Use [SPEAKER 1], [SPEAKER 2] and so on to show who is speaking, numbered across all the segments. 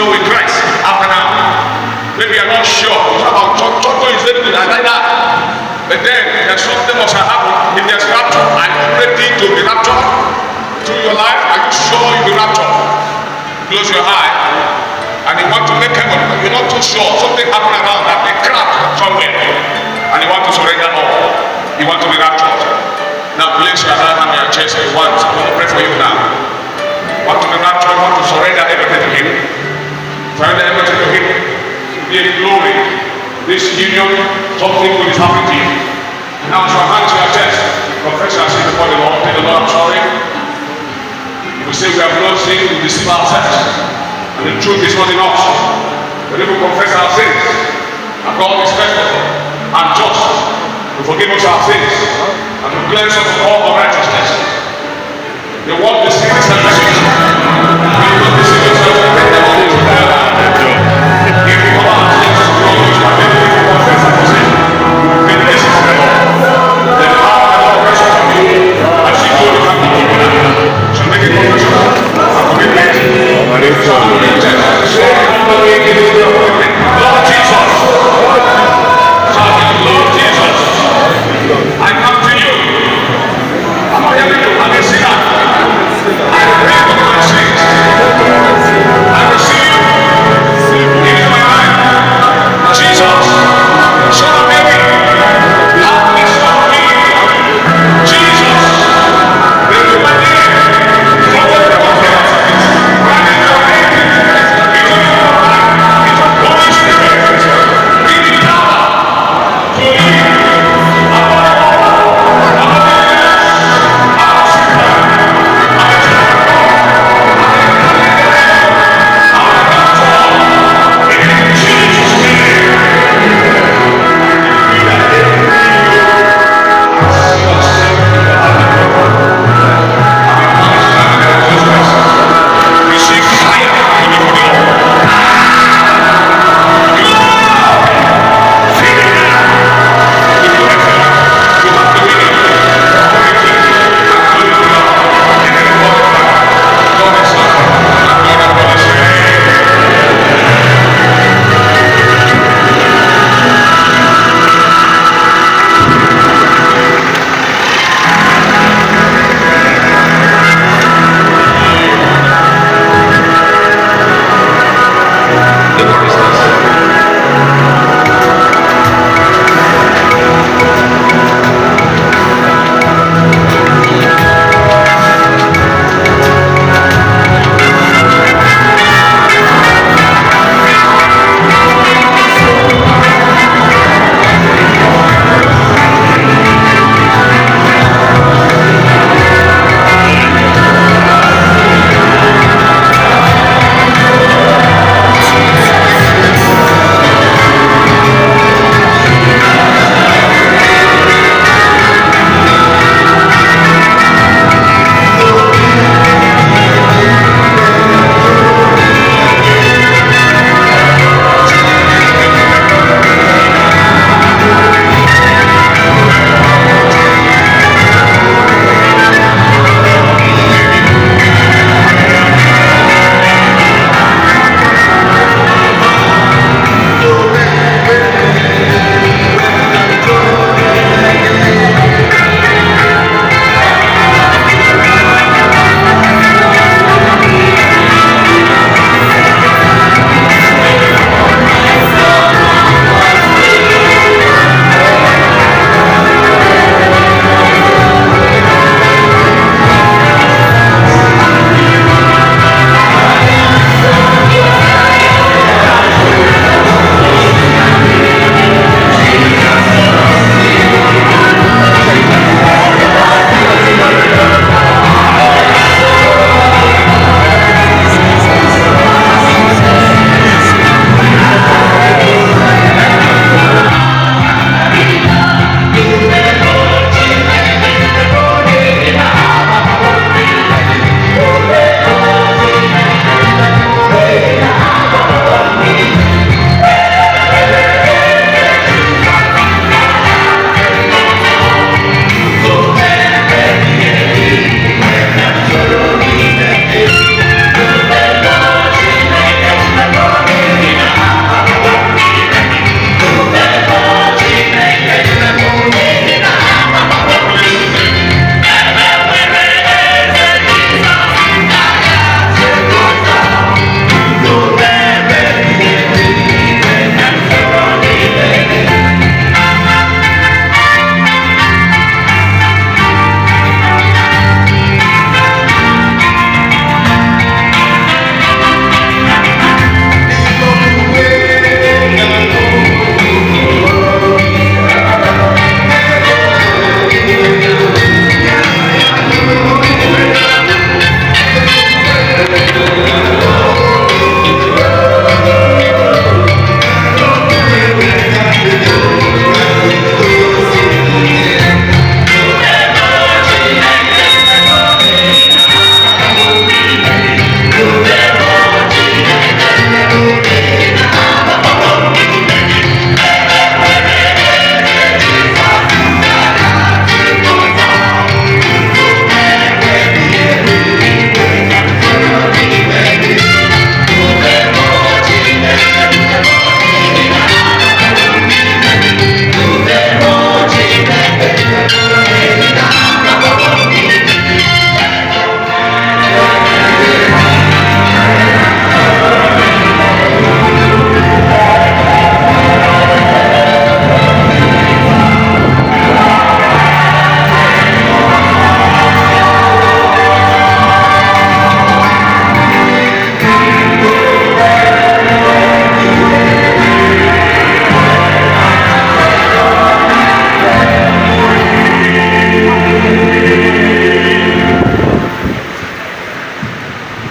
[SPEAKER 1] know in Christ after now. Maybe you're not sure about church is very good, I like that. But then there's something must have happened. If there's rapture, are you ready to be raptured through your life? Are you sure you'll be raptured? Close your eye and you want to make heaven, but you're not too sure. Something happened around that, a crack somewhere, and you want to surrender all. You want to be raptured. Now place your hand on your chest at once. I want to pray for you now. Want to be raptured, want to surrender everything to Him. Surrender everything to Him. Be in glory. This union, something good is happening to you. Now put your hand to your chest. Confess your sin before the Lord. Tell the Lord, I'm sorry. We say we have not sinned, we deceive ourselves. And the truth is not in us. But if we confess our sins, and God is faithful and just to forgive us our sins and to cleanse us from all unrighteousness. The world deceives us and deceives us. We do not deceive ourselves and bring them all to prayer. If we come out and let us grow, we shall be able to confess our sins. Then this is the Lord. The power of the Lord rests on you. As you go to come to so make it confession. Lord Jesus. Lord Jesus. I come to you. I'm not hearing you. I'm a sinner.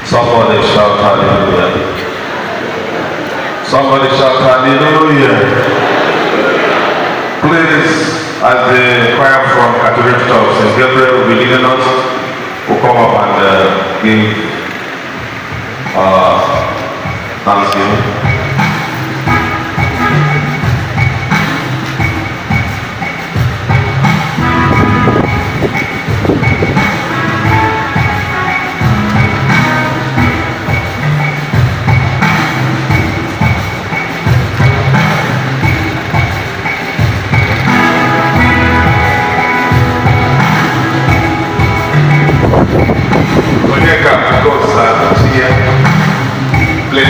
[SPEAKER 2] Somebody shout hallelujah. Somebody shout hallelujah. Please, as the choir from Catholic Church, St. Gabriel will be leading us, will come up and give thanksgiving. Please,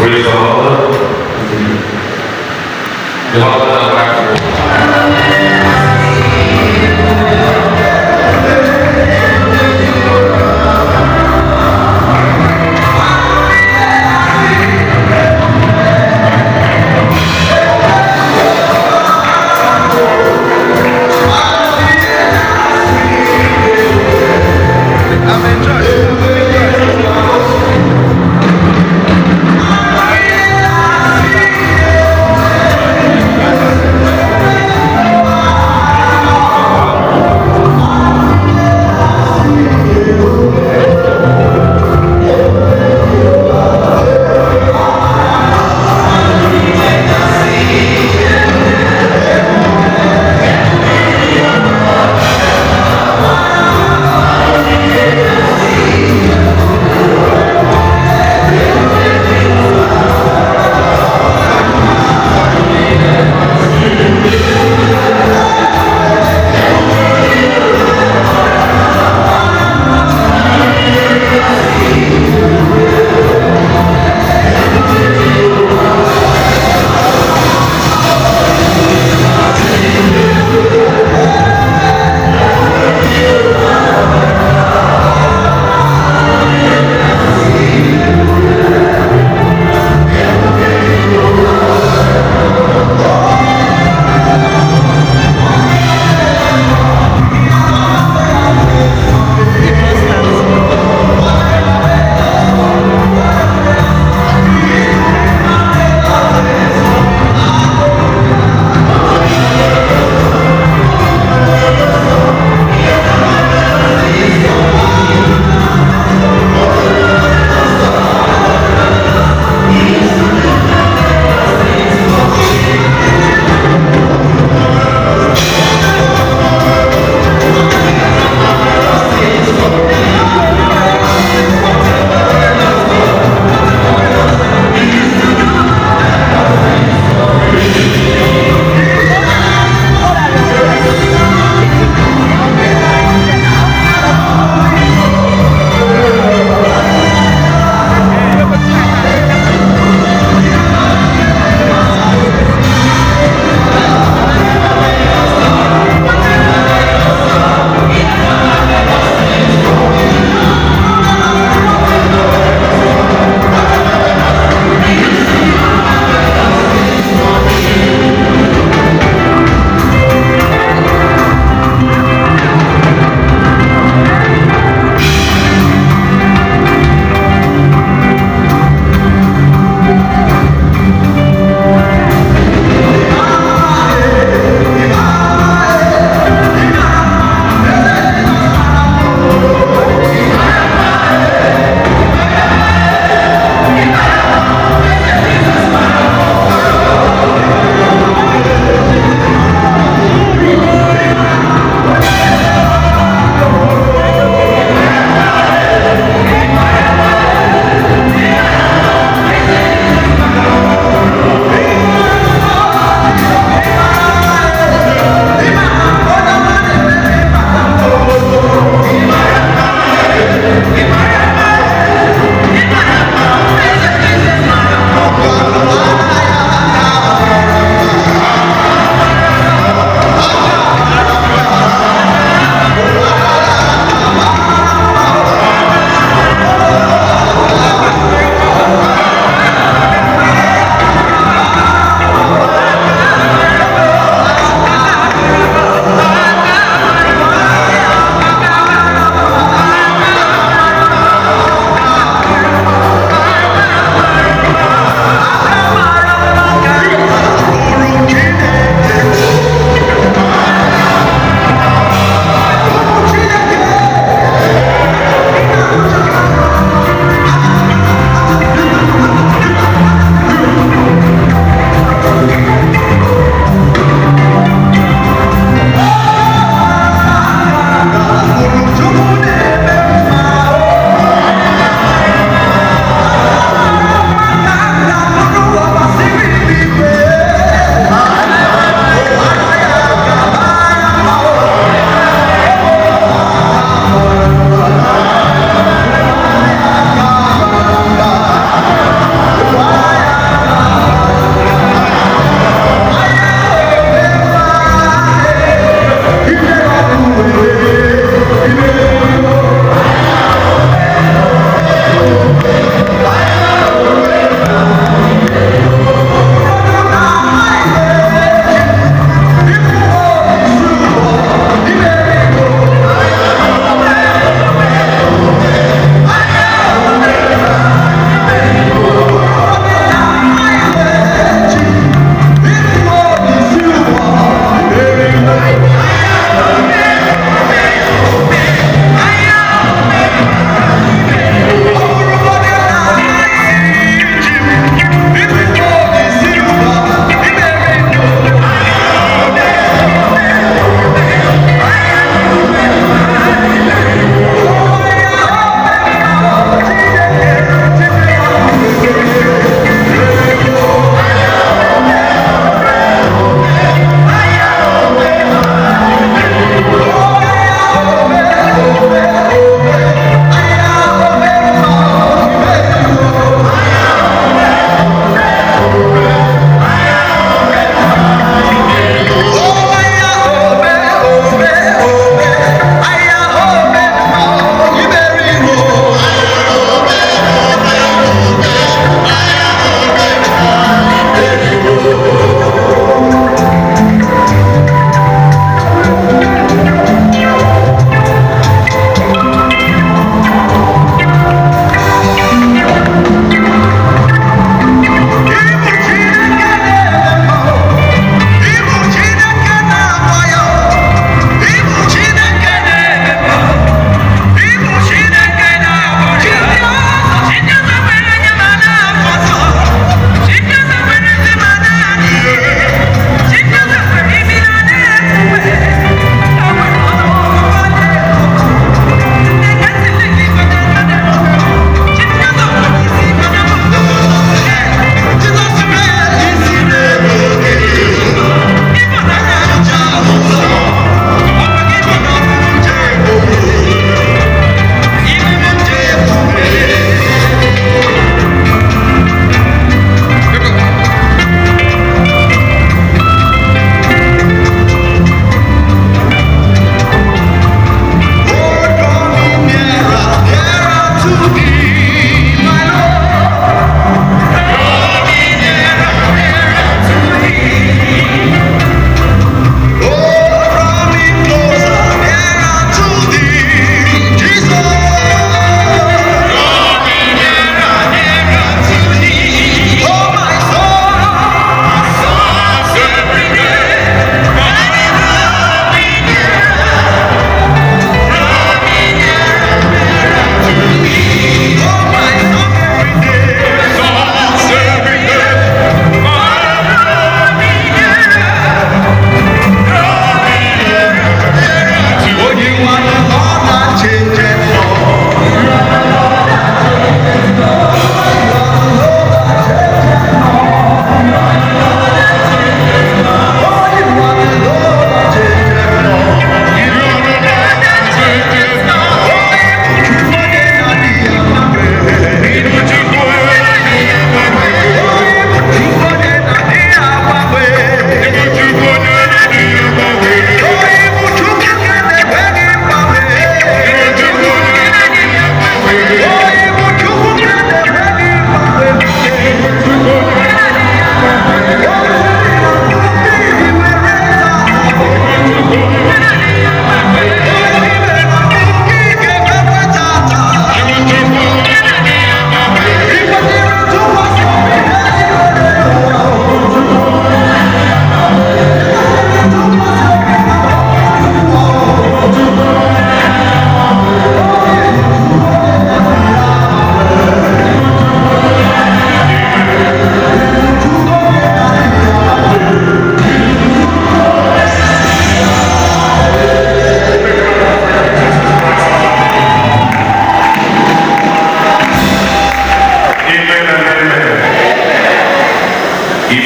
[SPEAKER 2] praise the Lord. The husband and wife.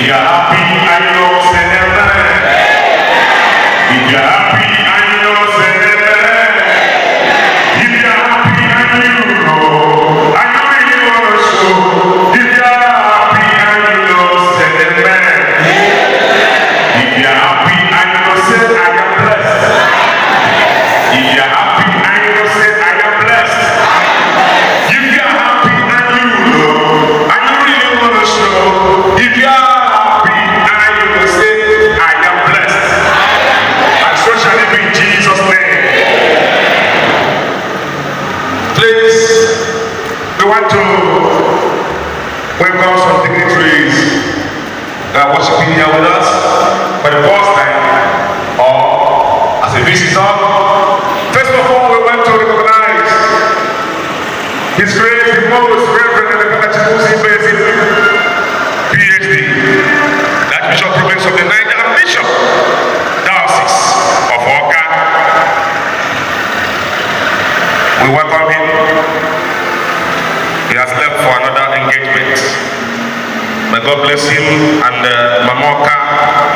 [SPEAKER 2] If you're happy and you know, say amen. If you're happy and you know, say amen. If you're happy and you know, and you really want to show. If you're happy and you know, say amen. If you're happy and you know, say I am blessed. If you're happy and you know, say I am blessed. If you're happy and you know, and you really want to show. If you're happy and you know, say I am blessed. And so shall it be in Jesus' name. Please, we want to welcome some dignitaries that are worshiping here with us for the first time or as a visitor. First of all, we want to recognize His Grace, the Most Reverend Elefana Chibuzi Bezi, PhD, the Archbishop Province of the Niger and Bishop, Diocese of Oka. We welcome him. He has left for another engagement. May God bless him and Mamoka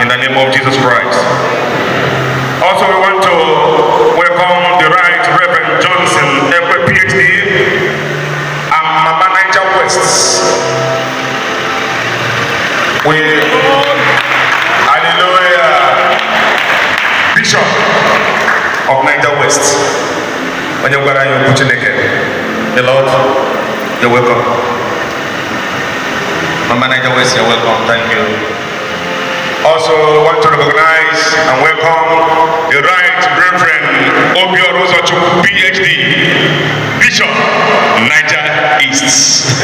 [SPEAKER 2] in the name of Jesus Christ. Also, we want to welcome the Right Reverend Johnson, Ekwe PhD, and Mama Niger West. Hallelujah, Bishop of Niger West. When you got your the Lord, you're welcome. Mama Niger West, you're welcome. Thank you. Also want to recognize and welcome the Right Reverend Obio Rosochukwu, PhD, Bishop, Niger East.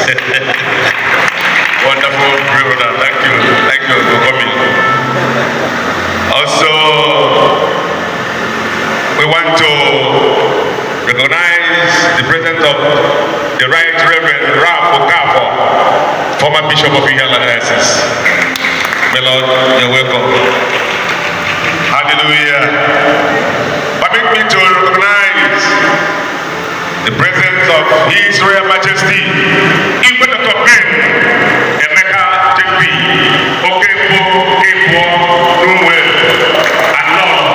[SPEAKER 2] Wonderful, brother. Thank you for coming. Also, we want to recognize the presence of the Right Reverend Ralph Okafor, former Bishop of Ihiala Diocese. My Lord, you're welcome. Hallelujah. Permit me to recognize the presence of His Royal Majesty, Igwe Dr. Ben Emeka JP, Okefo, Rumwell, and Lord.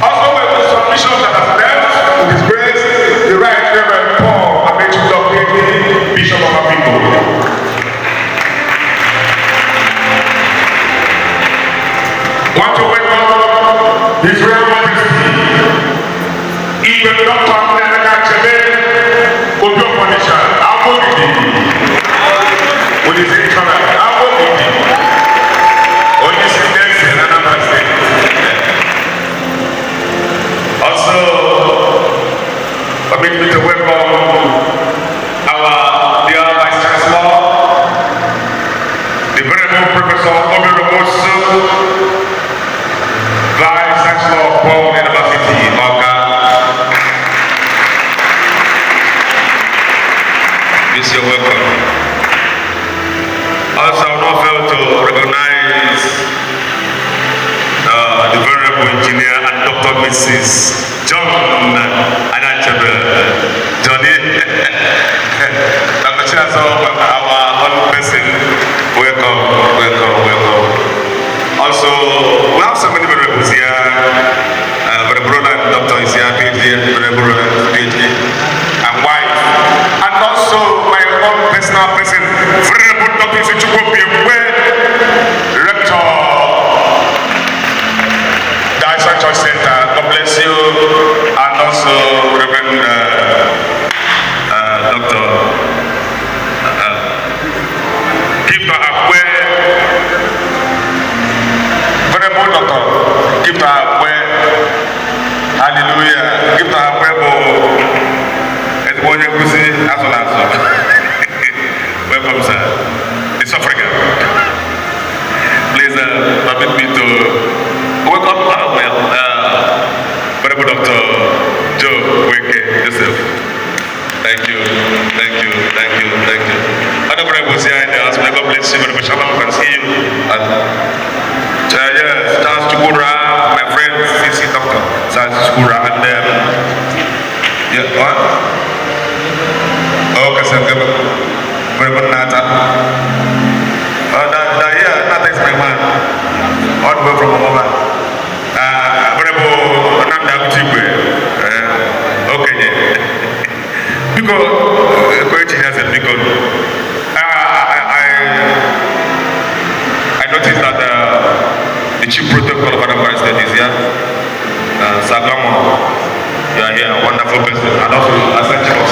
[SPEAKER 2] Also, with the submission that has left, with His grace, the Right Reverend Paul Amechulo, Bishop of our people. Want to welcome His Royal Majesty, even Dr. Emeka Chebe, Obio Foundation, Abogidi, with his insurance, Abogidi, only students in another state. Also, permit me to welcome our dear Vice Chancellor, the Venerable Professor Obiromosu, Vice Chancellor of Paul University, Oka. Please, you're welcome. Also, I would not fail to recognize the Venerable Engineer and Dr. Mrs. John Anachebe, Johnny, Dr. Chiazo, our own person. Welcome. Also, we have so many venerables here. Venerable Roland, Doctor is here, PhD, Venerable Roland, PhD, and wife. And also my own personal person, Venerable Dr. Isichukwu Biemwe, Rector, Diocese Church Center. God bless you. And also Reverend Dr. Gifta Akwe, Venerable Dr. Gifta Akwe. Hallelujah. Gifta Akwe bo Esbonye Kusi Asonaso. Welcome, sir. It's Africa. Please permit me to welcome Venerable Dr. Joe Weke Joseph. Thank you. Other Venerable here in the house, may God bless you. Venerable Shalom can see you. Yes, Charles Chukura, my friend, CC Doctor, Charles Chukura, and yeah, what? Nata. That is my man. All the way from Omaba. Okay, because I noticed that the chief protocol of Anambra State is here. Sagamo, you are here, a wonderful person, and also essentials.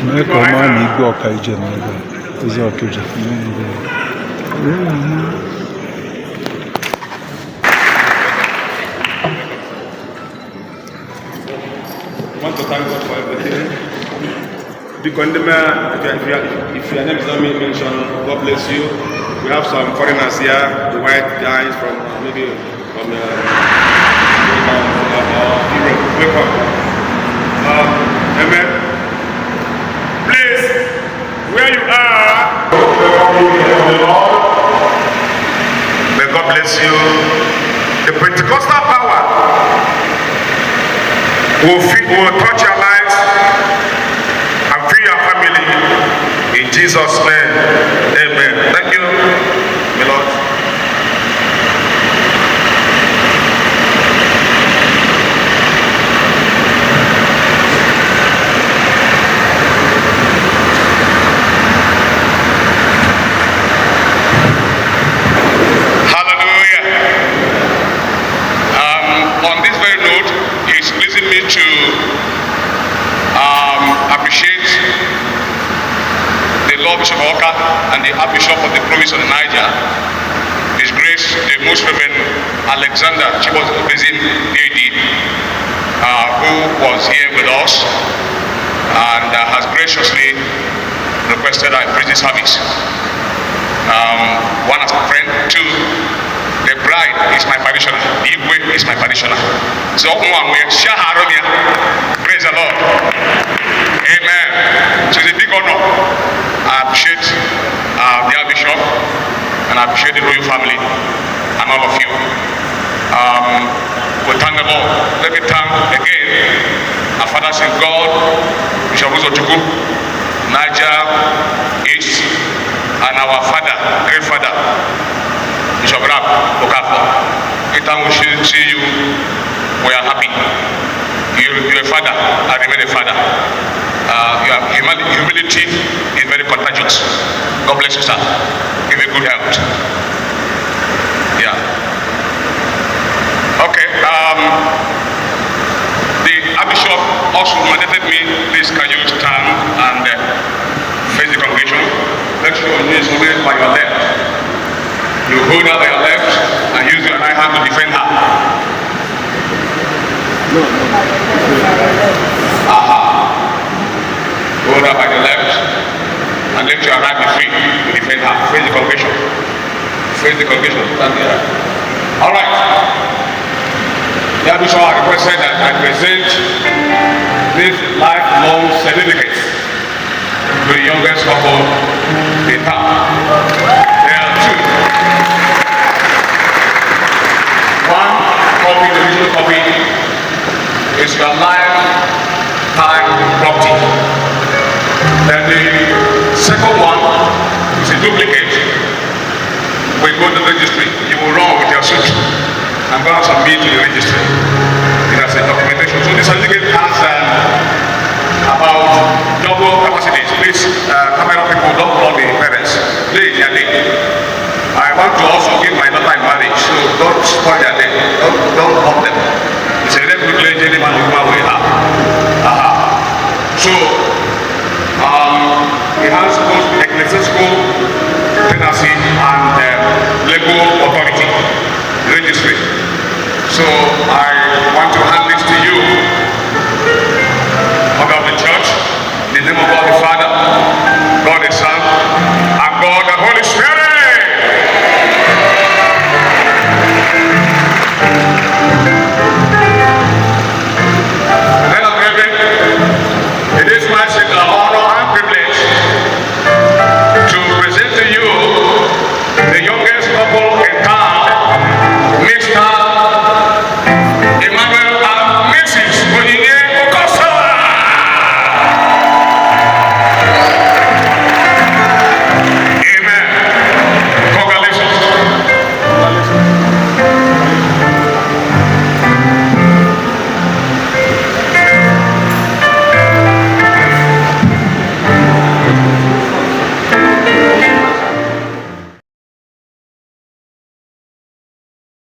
[SPEAKER 2] Because
[SPEAKER 3] I want to thank God for everything. Because if your name is not mentioned, God bless you. We have some foreigners here, the white guys from maybe from Europe. Welcome. Amen. Please, where you are,
[SPEAKER 2] may God bless you. The Pentecostal power will touch your lives and free your family in Jesus' name. Amen. Thank you, my Lord.
[SPEAKER 1] On this very note, it's pleasing me to appreciate the Lord Bishop Oka and the Archbishop of the province of Niger, His Grace the Most Reverend Alexander Chibozin AD, who was here with us and has graciously requested our prison service. One as a friend, two, the bride is my parishioner. The Igwe is my parishioner. So, praise the Lord. Amen. So it's a big honor. I appreciate the Archbishop and I appreciate the royal family and all of you. We thank the Lord. Let me thank again our fathers in God, Bishop Uzochukwu, Niger East, and our father, great father, Bishop Rab Okafor. Anytime we see you, we are happy. You're a father, I remain a father. Your humility is very contagious. God bless you, sir. Give you good health. Yeah. Okay. The Archbishop also mandated me, please can you stand and face the congregation. Make sure your knee is always by your left. You hold her by your left and use your right hand to defend her. Hold her by the left and let your right be free to defend her. Face the congregation. Face the congregation. Stand there. All right. The Archbishop requested that I present this lifelong certificate to the youngest couple in town. There are two. One copy, the original copy, is your lifetime property. Then the second one is a duplicate. When you go to the registry, you will run with your suit and go and submit to the registry. It has a documentation. So this certificate has about double capacities. Please, camera people, don't block the parents. Please, I want to also give my daughter in marriage, so don't spoil their day. Don't block them. It's a very good lady, any man with my way up. So, it has both ecclesiastical